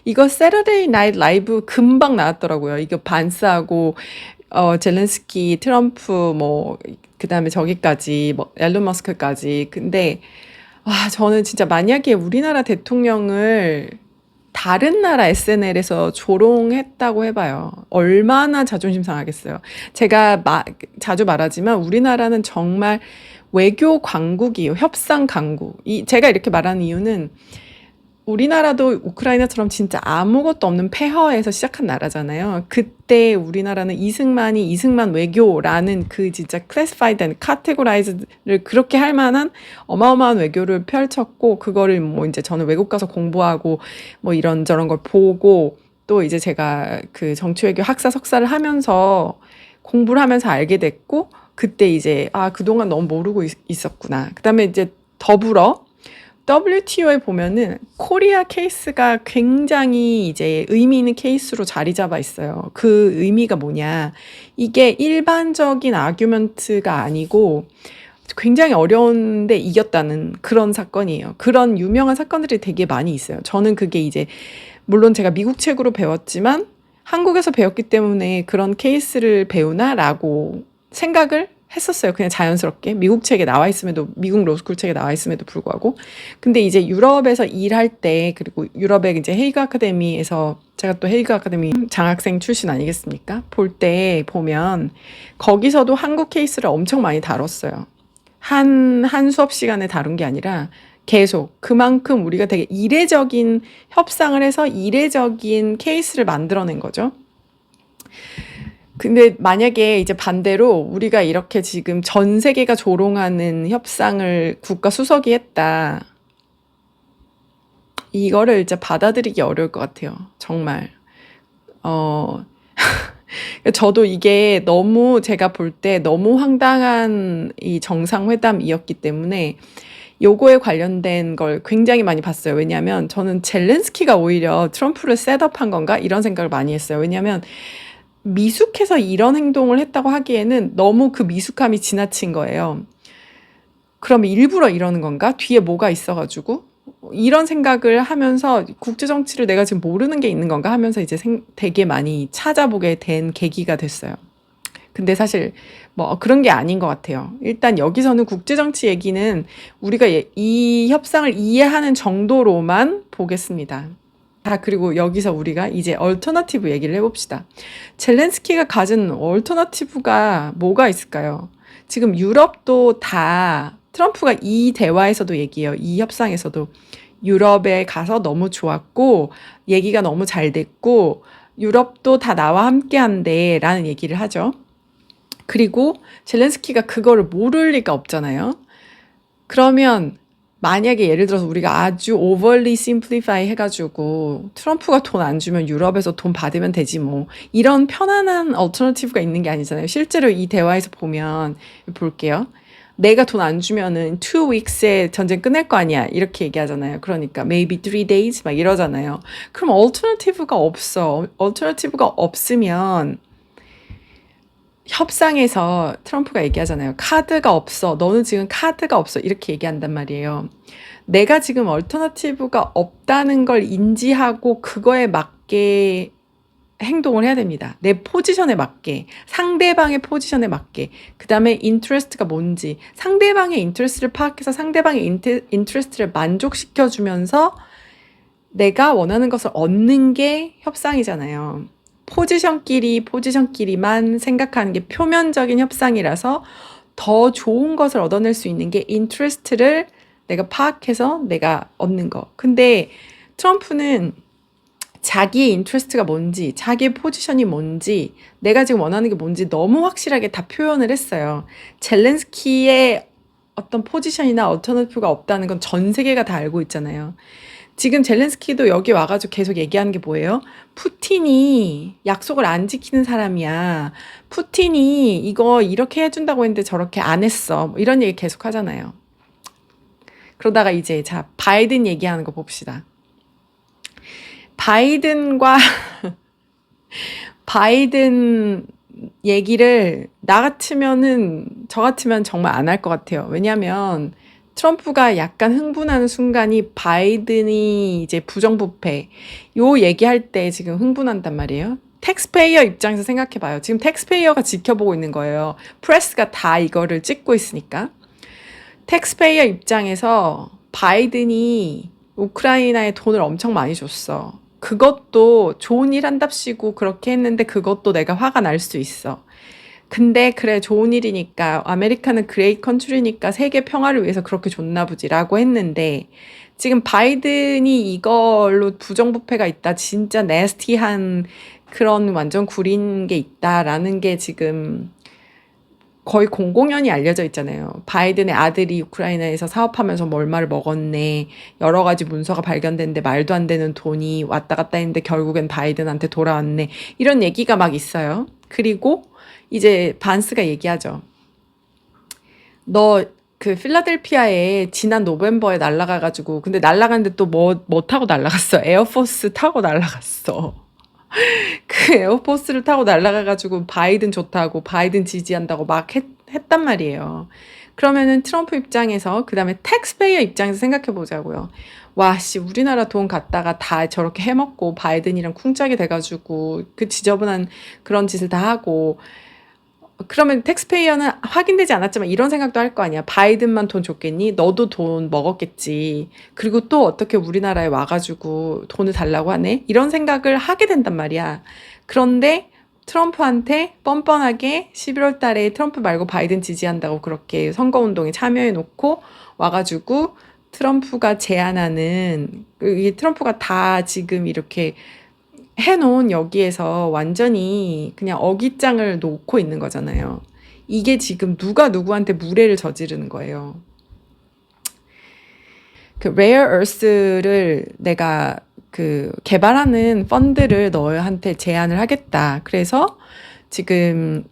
이거 세러데이 나이트 라이브 금방 나왔더라고요. 이거 반스하고 젤렌스키, 트럼프 뭐 그다음에 저기까지 뭐 앨런 머스크까지. 근데 저는 진짜 만약에 우리나라 대통령을 다른 나라 SNL에서 조롱했다고 해봐요. 얼마나 자존심 상하겠어요. 제가 자주 말하지만 우리나라는 정말 외교 강국이에요. 협상 강국. 제가 이렇게 말하는 이유는 우리나라도 우크라이나처럼 진짜 아무것도 없는 폐허에서 시작한 나라잖아요. 그때 우리나라는 이승만 외교라는 그 진짜 classified and categorized를 그렇게 할 만한 어마어마한 외교를 펼쳤고, 그거를 뭐 이제 저는 외국 가서 공부하고 뭐 이런저런 걸 보고, 또 이제 제가 그 정치외교 학사 석사를 하면서 공부를 하면서 알게 됐고, 그때 이제 그동안 너무 모르고 있었구나. 그다음에 이제 더불어 WTO에 보면은 코리아 케이스가 굉장히 이제 의미 있는 케이스로 자리 잡아 있어요. 그 의미가 뭐냐? 이게 일반적인 아규먼트가 아니고 굉장히 어려운데 이겼다는 그런 사건이에요. 그런 유명한 사건들이 되게 많이 있어요. 저는 그게 이제 물론 제가 미국 책으로 배웠지만 한국에서 배웠기 때문에 그런 케이스를 배우나라고 생각을 했었어요. 그냥 자연스럽게. 미국 책에 나와 있음에도, 미국 로스쿨 책에 나와 있음에도 불구하고. 근데 이제 유럽에서 일할 때, 그리고 유럽의 이제 헤이그 아카데미에서, 제가 또 헤이그 아카데미 장학생 출신 아니겠습니까? 볼 때 보면, 거기서도 한국 케이스를 엄청 많이 다뤘어요. 한 수업 시간에 다룬 게 아니라, 계속 그만큼 우리가 되게 이례적인 협상을 해서 이례적인 케이스를 만들어낸 거죠. 근데 만약에 이제 반대로 우리가 이렇게 지금 전 세계가 조롱하는 협상을 국가 수석이 했다. 이거를 이제 받아들이기 어려울 것 같아요. 정말. 어, 저도 이게 너무 제가 볼 때 너무 황당한 이 정상회담이었기 때문에 요거에 관련된 걸 굉장히 많이 봤어요. 왜냐하면 저는 젤렌스키가 오히려 트럼프를 셋업한 건가? 이런 생각을 많이 했어요. 왜냐하면 미숙해서 이런 행동을 했다고 하기에는 너무 그 미숙함이 지나친 거예요. 그럼 일부러 이러는 건가? 뒤에 뭐가 있어가지고? 이런 생각을 하면서 국제 정치를 내가 지금 모르는 게 있는 건가 하면서 이제 되게 많이 찾아보게 된 계기가 됐어요. 근데 사실 뭐 그런 게 아닌 것 같아요. 일단 여기서는 국제 정치 얘기는 우리가 이 협상을 이해하는 정도로만 보겠습니다. 그리고 여기서 우리가 이제 얼터너티브 얘기를 해봅시다. 젤렌스키가 가진 얼터너티브가 뭐가 있을까요? 지금 유럽도 다 트럼프가 이 대화에서도 얘기해요. 이 협상에서도 유럽에 가서 너무 좋았고 얘기가 너무 잘 됐고 유럽도 다 나와 함께 한대 라는 얘기를 하죠. 그리고 젤렌스키가 그거를 모를 리가 없잖아요. 그러면 만약에 예를 들어서 우리가 아주 overly simplify 해가지고 트럼프가 돈 안 주면 유럽에서 돈 받으면 되지 뭐 이런 편안한 얼터너티브가 있는 게 아니잖아요. 실제로 이 대화에서 보면 볼게요. 내가 돈 안 주면은 2 weeks에 전쟁 끝낼 거 아니야 이렇게 얘기하잖아요. 그러니까 maybe 3 days 막 이러잖아요. 그럼 얼터너티브가 없어. 얼터너티브가 없으면 협상에서 트럼프가 얘기하잖아요. 카드가 없어. 너는 지금 카드가 없어. 이렇게 얘기한단 말이에요. 내가 지금 얼터너티브가 없다는 걸 인지하고 그거에 맞게 행동을 해야 됩니다. 내 포지션에 맞게, 상대방의 포지션에 맞게, 그 다음에 인트레스트가 뭔지, 상대방의 인트레스트를 파악해서 상대방의 인트레스트를 만족시켜주면서 내가 원하는 것을 얻는 게 협상이잖아요. 포지션끼리만 생각하는 게 표면적인 협상이라서 더 좋은 것을 얻어낼 수 있는 게 인트레스트를 내가 파악해서 내가 얻는 거. 근데 트럼프는 자기의 인트레스트가 뭔지, 자기의 포지션이 뭔지, 내가 지금 원하는 게 뭔지 너무 확실하게 다 표현을 했어요. 젤렌스키의 어떤 포지션이나 얼터너티브가 없다는 건 전 세계가 다 알고 있잖아요. 지금 젤렌스키도 여기 와가지고 계속 얘기하는 게 뭐예요? 푸틴이 약속을 안 지키는 사람이야. 푸틴이 이거 이렇게 해준다고 했는데 저렇게 안 했어. 뭐 이런 얘기 계속 하잖아요. 그러다가 이제 바이든 얘기하는 거 봅시다. 바이든 얘기를 저 같으면 정말 안 할 것 같아요. 왜냐면 트럼프가 약간 흥분하는 순간이 바이든이 이제 부정부패 요 얘기할 때 지금 흥분한단 말이에요. 텍스페이어 입장에서 생각해 봐요. 지금 텍스페이어가 지켜보고 있는 거예요. 프레스가 다 이거를 찍고 있으니까. 텍스페이어 입장에서 바이든이 우크라이나에 돈을 엄청 많이 줬어. 그것도 좋은 일 한답시고 그렇게 했는데 그것도 내가 화가 날 수 있어. 근데 그래 좋은 일이니까 아메리카는 그레이트 컨트리니까 세계 평화를 위해서 그렇게 줬나 보지라고 했는데 지금 바이든이 이걸로 부정부패가 있다 진짜 네스티한 그런 완전 구린 게 있다라는 게 지금 거의 공공연히 알려져 있잖아요. 바이든의 아들이 우크라이나에서 사업하면서 뭐 얼마를 먹었네. 여러 가지 문서가 발견됐는데 말도 안 되는 돈이 왔다 갔다 했는데 결국엔 바이든한테 돌아왔네. 이런 얘기가 막 있어요. 그리고 이제 반스가 얘기하죠. 너 그 필라델피아에 지난 노벰버에 날아가가지고 근데 날아갔는데 또 뭐 타고 날아갔어. 에어포스 타고 날아갔어. 그 에어포스를 타고 날아가가지고 바이든 좋다고 바이든 지지한다고 막 했단 말이에요. 그러면은 트럼프 입장에서 그 다음에 텍스페이어 입장에서 생각해 보자고요. 와, 씨, 우리나라 돈 갖다가 다 저렇게 해먹고 바이든이랑 쿵짝이 돼가지고 그 지저분한 그런 짓을 다 하고 그러면 텍스페이어는 확인되지 않았지만 이런 생각도 할 거 아니야. 바이든만 돈 줬겠니? 너도 돈 먹었겠지. 그리고 또 어떻게 우리나라에 와가지고 돈을 달라고 하네? 이런 생각을 하게 된단 말이야. 그런데 트럼프한테 뻔뻔하게 11월 달에 트럼프 말고 바이든 지지한다고 그렇게 선거운동에 참여해 놓고 와가지고 트럼프가 제안하는, 이 트럼프가 다 지금 이렇게 해놓은 여기에서 완전히 그냥 어깃장을 놓고 있는 거잖아요. 이게 지금 누가 누구한테 무례를 저지르는 거예요. 그 rare earth를 내가 그 개발하는 펀드를 너한테 제안을 하겠다. 그래서 지금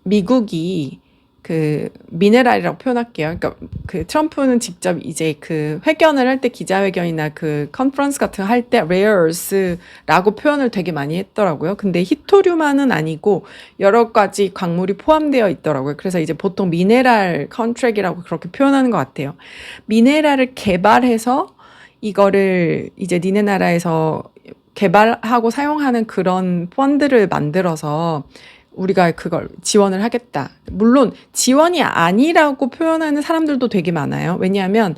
미국이 그 미네랄이라고 표현할게요. 그러니까 그 트럼프는 직접 이제 그 회견을 할 때 기자회견이나 그 컨퍼런스 같은 거 할 때 rare earth라고 표현을 되게 많이 했더라고요. 근데 히토류만은 아니고 여러 가지 광물이 포함되어 있더라고요. 그래서 이제 보통 미네랄 컨트랙이라고 그렇게 표현하는 것 같아요. 미네랄을 개발해서 이거를 이제 니네 나라에서 개발하고 사용하는 그런 펀드를 만들어서 우리가 그걸 지원을 하겠다. 물론 지원이 아니라고 표현하는 사람들도 되게 많아요. 왜냐하면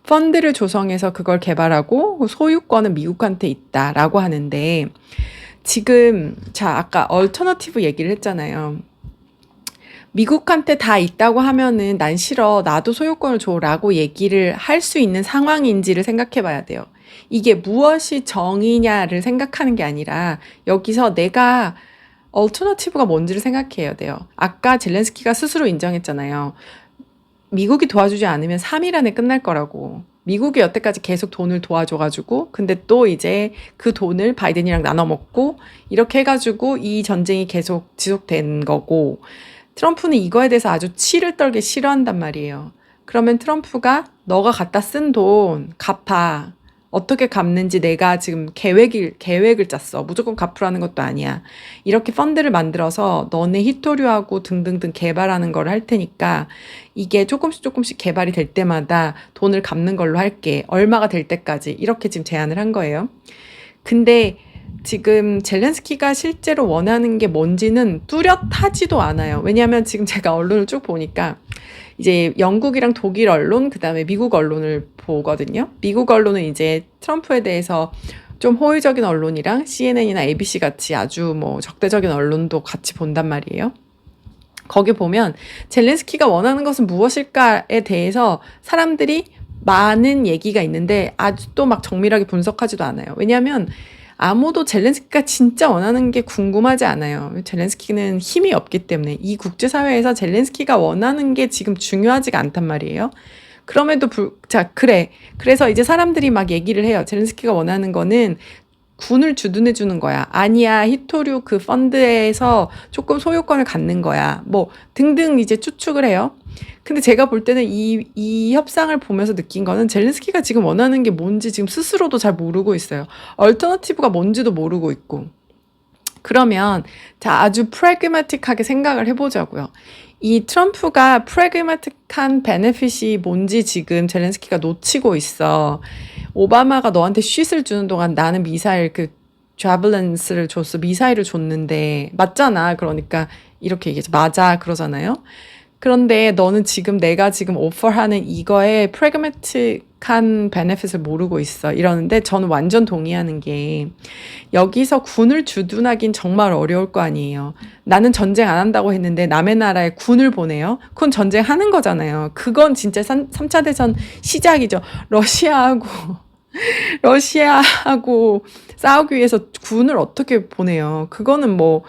펀드를 조성해서 그걸 개발하고 소유권은 미국한테 있다라고 하는데 지금 자 아까 얼터너티브 얘기를 했잖아요. 미국한테 다 있다고 하면은 난 싫어. 나도 소유권을 줘라고 얘기를 할 수 있는 상황인지를 생각해 봐야 돼요. 이게 무엇이 정의냐를 생각하는 게 아니라 여기서 내가 얼터너티브가 뭔지를 생각해야 돼요. 아까 젤렌스키가 스스로 인정했잖아요. 미국이 도와주지 않으면 3일 안에 끝날 거라고. 미국이 여태까지 계속 돈을 도와줘가지고 근데 또 이제 그 돈을 바이든이랑 나눠 먹고 이렇게 해가지고 이 전쟁이 계속 지속된 거고 트럼프는 이거에 대해서 아주 치를 떨게 싫어한단 말이에요. 그러면 트럼프가 너가 갖다 쓴 돈 갚아. 어떻게 갚는지 내가 지금 계획을 짰어. 무조건 갚으라는 것도 아니야. 이렇게 펀드를 만들어서 너네 히토류하고 등등등 개발하는 걸 할 테니까 이게 조금씩 개발이 될 때마다 돈을 갚는 걸로 할게. 얼마가 될 때까지. 이렇게 지금 제안을 한 거예요. 근데 지금 젤렌스키가 실제로 원하는 게 뭔지는 뚜렷하지도 않아요. 왜냐하면 지금 제가 언론을 쭉 보니까 이제 영국이랑 독일 언론, 그 다음에 미국 언론을 보거든요. 미국 언론은 이제 트럼프에 대해서 좀 호의적인 언론이랑 CNN이나 ABC 같이 아주 뭐 적대적인 언론도 같이 본단 말이에요. 거기 보면 젤렌스키가 원하는 것은 무엇일까에 대해서 사람들이 많은 얘기가 있는데 아주 또 막 정밀하게 분석하지도 않아요. 왜냐하면 아무도 젤렌스키가 진짜 원하는 게 궁금하지 않아요. 젤렌스키는 힘이 없기 때문에 이 국제사회에서 젤렌스키가 원하는 게 지금 중요하지가 않단 말이에요. 자, 그래. 그래서 이제 사람들이 막 얘기를 해요. 젤렌스키가 원하는 거는 군을 주둔해 주는 거야. 아니야. 히토류 그 펀드에서 조금 소유권을 갖는 거야. 뭐 등등 이제 추측을 해요. 근데 제가 볼 때는 이 협상을 보면서 느낀 거는 젤렌스키가 지금 원하는 게 뭔지 지금 스스로도 잘 모르고 있어요. 얼터너티브가 뭔지도 모르고 있고. 그러면 자 아주 프래그마틱하게 생각을 해보자고요. 이 트럼프가 프래그마틱한 베네핏이 뭔지 지금 젤렌스키가 놓치고 있어. 오바마가 너한테 쉿을 주는 동안 나는 미사일 자블란스를 줬어. 미사일을 줬는데 맞잖아. 그러니까 이렇게 얘기하지. 맞아. 그러잖아요. 그런데 너는 지금 내가 지금 오퍼하는 이거에 프래그매틱한 베네핏을 모르고 있어. 이러는데 저는 완전 동의하는 게 여기서 군을 주둔하긴 정말 어려울 거 아니에요. 나는 전쟁 안 한다고 했는데 남의 나라에 군을 보내요. 그건 전쟁하는 거잖아요. 그건 진짜 3차 대전 시작이죠. 러시아하고 싸우기 위해서 군을 어떻게 보내요. 그거는 뭐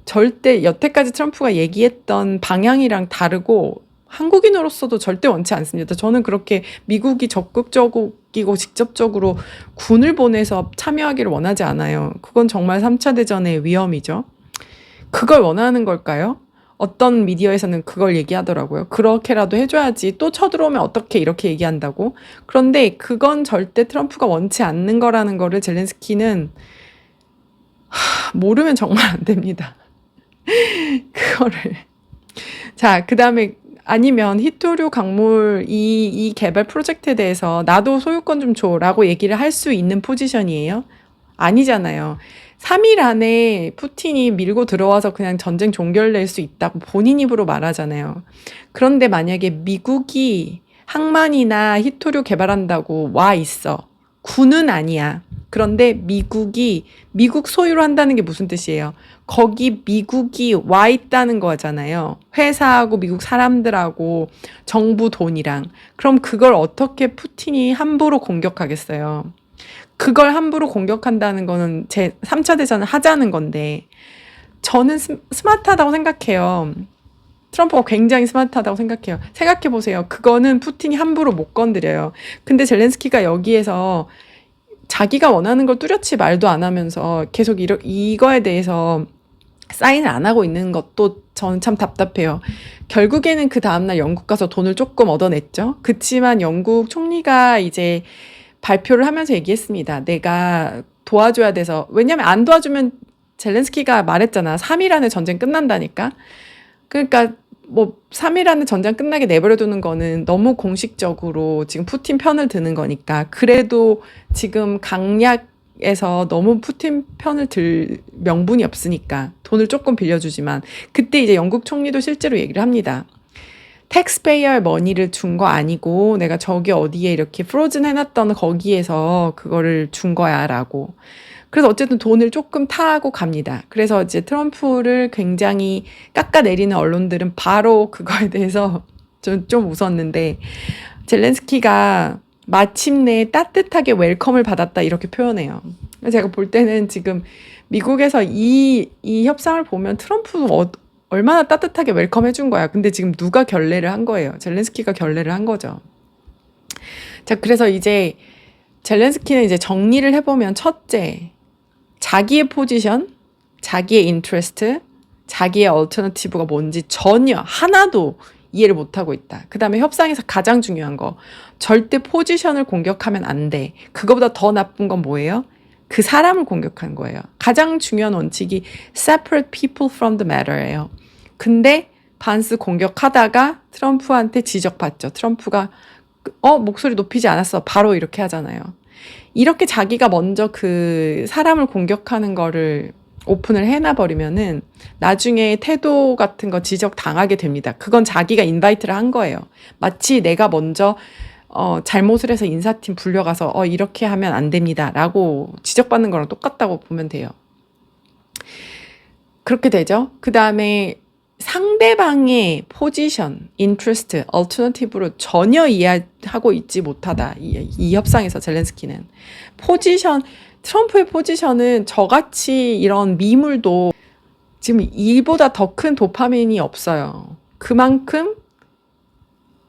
절대 여태까지 트럼프가 얘기했던 방향이랑 다르고 한국인으로서도 절대 원치 않습니다. 저는 그렇게 미국이 적극적이고 직접적으로 군을 보내서 참여하기를 원하지 않아요. 그건 정말 3차 대전의 위험이죠. 그걸 원하는 걸까요? 어떤 미디어에서는 그걸 얘기하더라고요. 그렇게라도 해줘야지. 또 쳐들어오면 어떻게 이렇게 얘기한다고. 그런데 그건 절대 트럼프가 원치 않는 거라는 거를 젤렌스키는 모르면 정말 안 됩니다. 그거를. 자, 그 다음에 아니면 히토류 강물 이 개발 프로젝트에 대해서 나도 소유권 좀 줘라고 얘기를 할 수 있는 포지션이에요? 아니잖아요. 3일 안에 푸틴이 밀고 들어와서 그냥 전쟁 종결낼 수 있다고 본인 입으로 말하잖아요. 그런데 만약에 미국이 항만이나 히토류 개발한다고 와 있어. 군은 아니야. 그런데 미국 소유로 한다는 게 무슨 뜻이에요? 거기 미국이 와 있다는 거잖아요. 회사하고 미국 사람들하고 정부 돈이랑. 그럼 그걸 어떻게 푸틴이 함부로 공격하겠어요? 그걸 함부로 공격한다는 거는 제 3차 대전을 하자는 건데 저는 스마트하다고 생각해요. 트럼프가 굉장히 스마트하다고 생각해요. 생각해보세요. 그거는 푸틴이 함부로 못 건드려요. 근데 젤렌스키가 여기에서 자기가 원하는 걸 뚜렷이 말도 안 하면서 계속 이거에 대해서 사인을 안 하고 있는 것도 저는 참 답답해요. 결국에는 그 다음날 영국 가서 돈을 조금 얻어냈죠. 그치만 영국 총리가 이제 발표를 하면서 얘기했습니다. 내가 도와줘야 돼서. 왜냐면 안 도와주면 젤렌스키가 말했잖아. 3일 안에 전쟁 끝난다니까. 그러니까 뭐 3일 안에 전쟁 끝나게 내버려두는 거는 너무 공식적으로 지금 푸틴 편을 드는 거니까. 그래도 지금 강약에서 너무 푸틴 편을 들 명분이 없으니까 돈을 조금 빌려주지만 그때 이제 영국 총리도 실제로 얘기를 합니다. 텍스페이어 머니를 준 거 아니고 내가 저기 어디에 이렇게 프로즌 해놨던 거기에서 그거를 준 거야 라고. 그래서 어쨌든 돈을 조금 타고 갑니다. 그래서 이제 트럼프를 굉장히 깎아내리는 언론들은 바로 그거에 대해서 좀 웃었는데 젤렌스키가 마침내 따뜻하게 웰컴을 받았다 이렇게 표현해요. 제가 볼 때는 지금 미국에서 이 협상을 보면 트럼프 얼마나 따뜻하게 웰컴 해준 거야. 근데 지금 누가 결례를 한 거예요? 젤렌스키가 결례를 한 거죠. 자, 그래서 이제 젤렌스키는 이제 정리를 해보면 첫째, 자기의 포지션, 자기의 인트레스트, 자기의 얼터너티브가 뭔지 전혀 하나도 이해를 못하고 있다. 그 다음에 협상에서 가장 중요한 거, 절대 포지션을 공격하면 안 돼. 그거보다 더 나쁜 건 뭐예요? 그 사람을 공격한 거예요. 가장 중요한 원칙이 separate people from the matter예요. 근데 반스 공격하다가 트럼프한테 지적받죠. 트럼프가 목소리 높이지 않았어. 바로 이렇게 하잖아요. 이렇게 자기가 먼저 그 사람을 공격하는 거를 오픈을 해놔버리면은 나중에 태도 같은 거 지적 당하게 됩니다. 그건 자기가 인바이트를 한 거예요. 마치 내가 먼저 잘못을 해서 인사팀 불려가서 이렇게 하면 안 됩니다 라고 지적받는 거랑 똑같다고 보면 돼요. 그렇게 되죠. 그 다음에 상대방의 포지션, 인트레스트, 얼터너티브로 전혀 이해하고 있지 못하다. 이 협상에서 젤렌스키는. 트럼프의 포지션은 저같이 이런 미물도 지금 이보다 더 큰 도파민이 없어요. 그만큼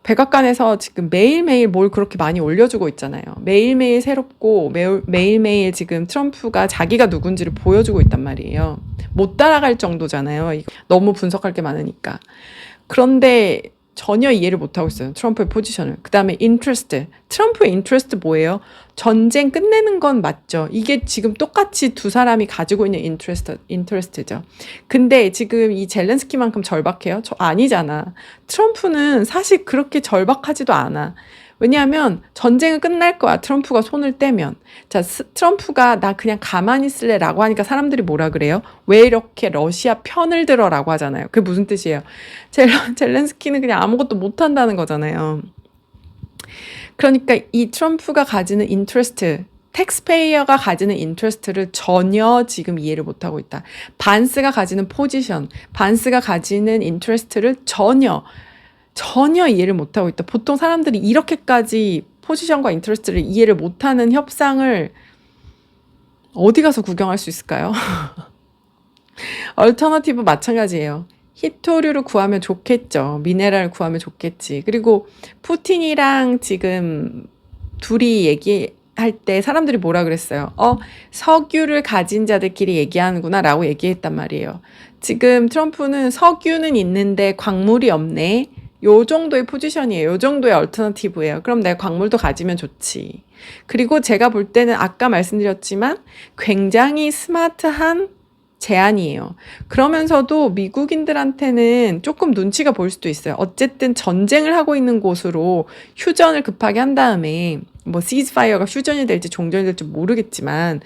백악관에서 지금 매일매일 뭘 그렇게 많이 올려주고 있잖아요. 매일매일 새롭고 매일매일 지금 트럼프가 자기가 누군지를 보여주고 있단 말이에요. 못 따라갈 정도잖아요. 너무 분석할 게 많으니까. 그런데 전혀 이해를 못하고 있어요. 트럼프의 포지션을. 그 다음에 인트레스트. 트럼프의 인트레스트 뭐예요? 전쟁 끝내는 건 맞죠. 이게 지금 똑같이 두 사람이 가지고 있는 인트레스트죠. 근데 지금 이 젤렌스키만큼 절박해요? 아니잖아. 트럼프는 사실 그렇게 절박하지도 않아. 왜냐하면 전쟁은 끝날 거야. 트럼프가 손을 떼면. 자, 트럼프가 나 그냥 가만히 있을래 라고 하니까 사람들이 뭐라 그래요? 왜 이렇게 러시아 편을 들어 라고 하잖아요. 그게 무슨 뜻이에요? 젤렌스키는 그냥 아무것도 못한다는 거잖아요. 그러니까 이 트럼프가 가지는 인트레스트, 텍스페이어가 가지는 인트레스트를 전혀 지금 이해를 못하고 있다. 반스가 가지는 포지션, 반스가 가지는 인트레스트를 전혀 이해를 못하고 있다. 보통 사람들이 이렇게까지 포지션과 인트레스트를 이해를 못하는 협상을 어디 가서 구경할 수 있을까요? 얼터너티브 마찬가지예요. 히토류를 구하면 좋겠죠. 미네랄을 구하면 좋겠지. 그리고 푸틴이랑 지금 둘이 얘기할 때 사람들이 뭐라 그랬어요? 석유를 가진 자들끼리 얘기하는구나 라고 얘기했단 말이에요. 지금 트럼프는 석유는 있는데 광물이 없네. 요 정도의 포지션이에요. 요 정도의 얼터너티브예요. 그럼 내가 광물도 가지면 좋지. 그리고 제가 볼 때는 아까 말씀드렸지만 굉장히 스마트한 제안이에요. 그러면서도 미국인들한테는 조금 눈치가 보일 수도 있어요. 어쨌든 전쟁을 하고 있는 곳으로 휴전을 급하게 한 다음에 뭐 시즈파이어가 휴전이 될지 종전이 될지 모르겠지만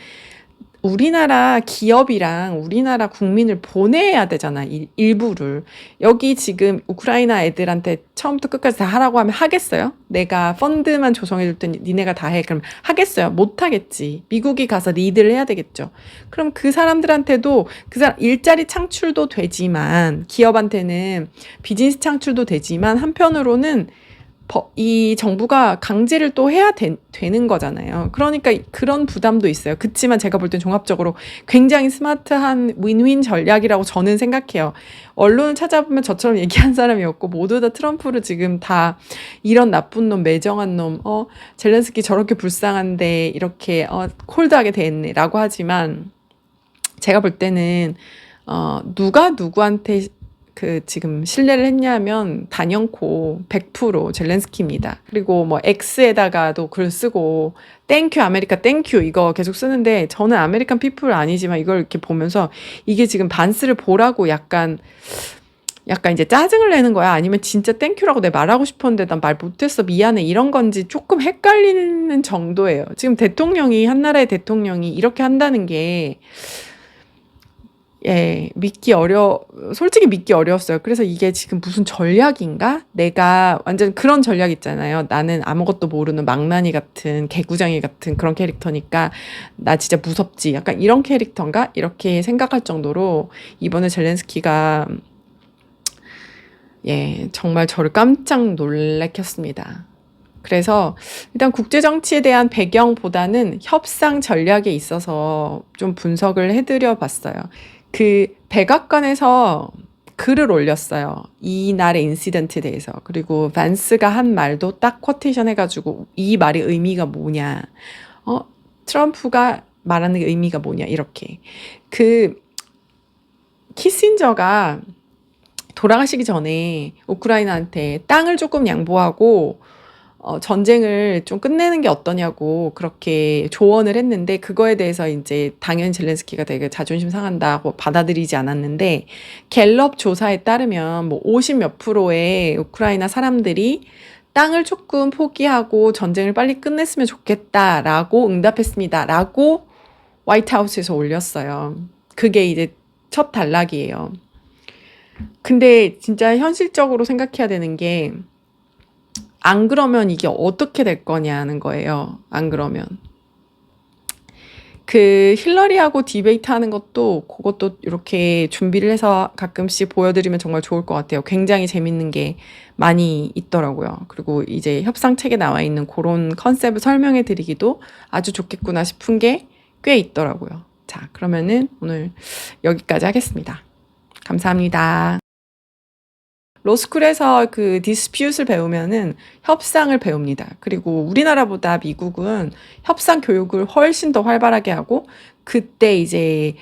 우리나라 기업이랑 우리나라 국민을 보내야 되잖아, 일부를. 여기 지금 우크라이나 애들한테 처음부터 끝까지 다 하라고 하면 하겠어요? 내가 펀드만 조성해줄 테니 니네가 다 해. 그럼 하겠어요? 못 하겠지. 미국이 가서 리드를 해야 되겠죠. 그럼 그 사람들한테도 그 사람 일자리 창출도 되지만 기업한테는 비즈니스 창출도 되지만 한편으로는 이 정부가 강제를 또 해야 되는 거잖아요. 그러니까 그런 부담도 있어요. 그치만 제가 볼 땐 종합적으로 굉장히 스마트한 윈윈 전략이라고 저는 생각해요. 언론을 찾아보면 저처럼 얘기한 사람이 없고 모두 다 트럼프를 지금 다 이런 나쁜 놈, 매정한 놈, 젤렌스키 저렇게 불쌍한데 이렇게 콜드하게 됐네 라고 하지만 제가 볼 때는 누가 누구한테 지금 신뢰를 했냐면 단연코 100% 젤렌스키입니다. 그리고 뭐 X에다가도 글 쓰고 땡큐 아메리카 땡큐 이거 계속 쓰는데 저는 아메리칸 피플 아니지만 이걸 이렇게 보면서 이게 지금 반스를 보라고 약간 이제 짜증을 내는 거야? 아니면 진짜 땡큐라고 내가 말하고 싶었는데 난 말 못했어 미안해 이런 건지 조금 헷갈리는 정도예요. 지금 한 나라의 대통령이 이렇게 한다는 게 솔직히 믿기 어려웠어요. 그래서 이게 지금 무슨 전략인가? 내가 완전 그런 전략 있잖아요. 나는 아무것도 모르는 망나니 같은 개구장이 같은 그런 캐릭터니까 나 진짜 무섭지. 약간 이런 캐릭터인가? 이렇게 생각할 정도로 이번에 젤렌스키가 정말 저를 깜짝 놀래켰습니다. 그래서 일단 국제정치에 대한 배경보다는 협상 전략에 있어서 좀 분석을 해드려 봤어요. 백악관에서 글을 올렸어요. 이날의 인시던트에 대해서. 그리고 반스가 한 말도 딱 쿼테이션 해가지고 이 말의 의미가 뭐냐. 트럼프가 말하는 의미가 뭐냐. 이렇게. 키신저가 돌아가시기 전에 우크라이나한테 땅을 조금 양보하고 전쟁을 좀 끝내는 게 어떠냐고 그렇게 조언을 했는데 그거에 대해서 이제 당연히 젤렌스키가 되게 자존심 상한다고 받아들이지 않았는데 갤럽 조사에 따르면 뭐 50몇 프로의 우크라이나 사람들이 땅을 조금 포기하고 전쟁을 빨리 끝냈으면 좋겠다라고 응답했습니다라고 화이트하우스에서 올렸어요. 그게 이제 첫 단락이에요. 근데 진짜 현실적으로 생각해야 되는 게 안 그러면 이게 어떻게 될 거냐는 거예요. 안 그러면. 힐러리하고 디베이트 하는 그것도 이렇게 준비를 해서 가끔씩 보여드리면 정말 좋을 것 같아요. 굉장히 재밌는 게 많이 있더라고요. 그리고 이제 협상책에 나와 있는 그런 컨셉을 설명해 드리기도 아주 좋겠구나 싶은 게 꽤 있더라고요. 자, 그러면은 오늘 여기까지 하겠습니다. 감사합니다. 로스쿨에서 디스퓨트를 배우면은 협상을 배웁니다. 그리고 우리나라보다 미국은 협상 교육을 훨씬 더 활발하게 하고 그때 이제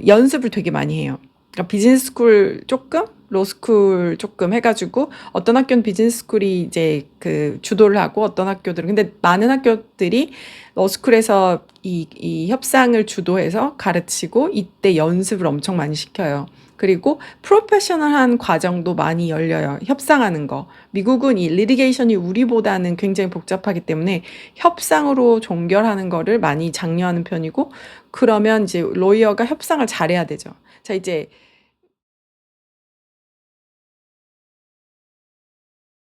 연습을 되게 많이 해요. 그러니까 비즈니스 스쿨 조금 로스쿨 조금 해가지고 어떤 학교는 비즈니스 스쿨이 이제 그 주도를 하고 어떤 학교들은 근데 많은 학교들이 러스쿨에서 이 협상을 주도해서 가르치고 이때 연습을 엄청 많이 시켜요. 그리고 프로페셔널한 과정도 많이 열려요. 협상하는 거. 미국은 이 리티게이션이 우리보다는 굉장히 복잡하기 때문에 협상으로 종결하는 거를 많이 장려하는 편이고 그러면 이제 로이어가 협상을 잘해야 되죠. 자, 이제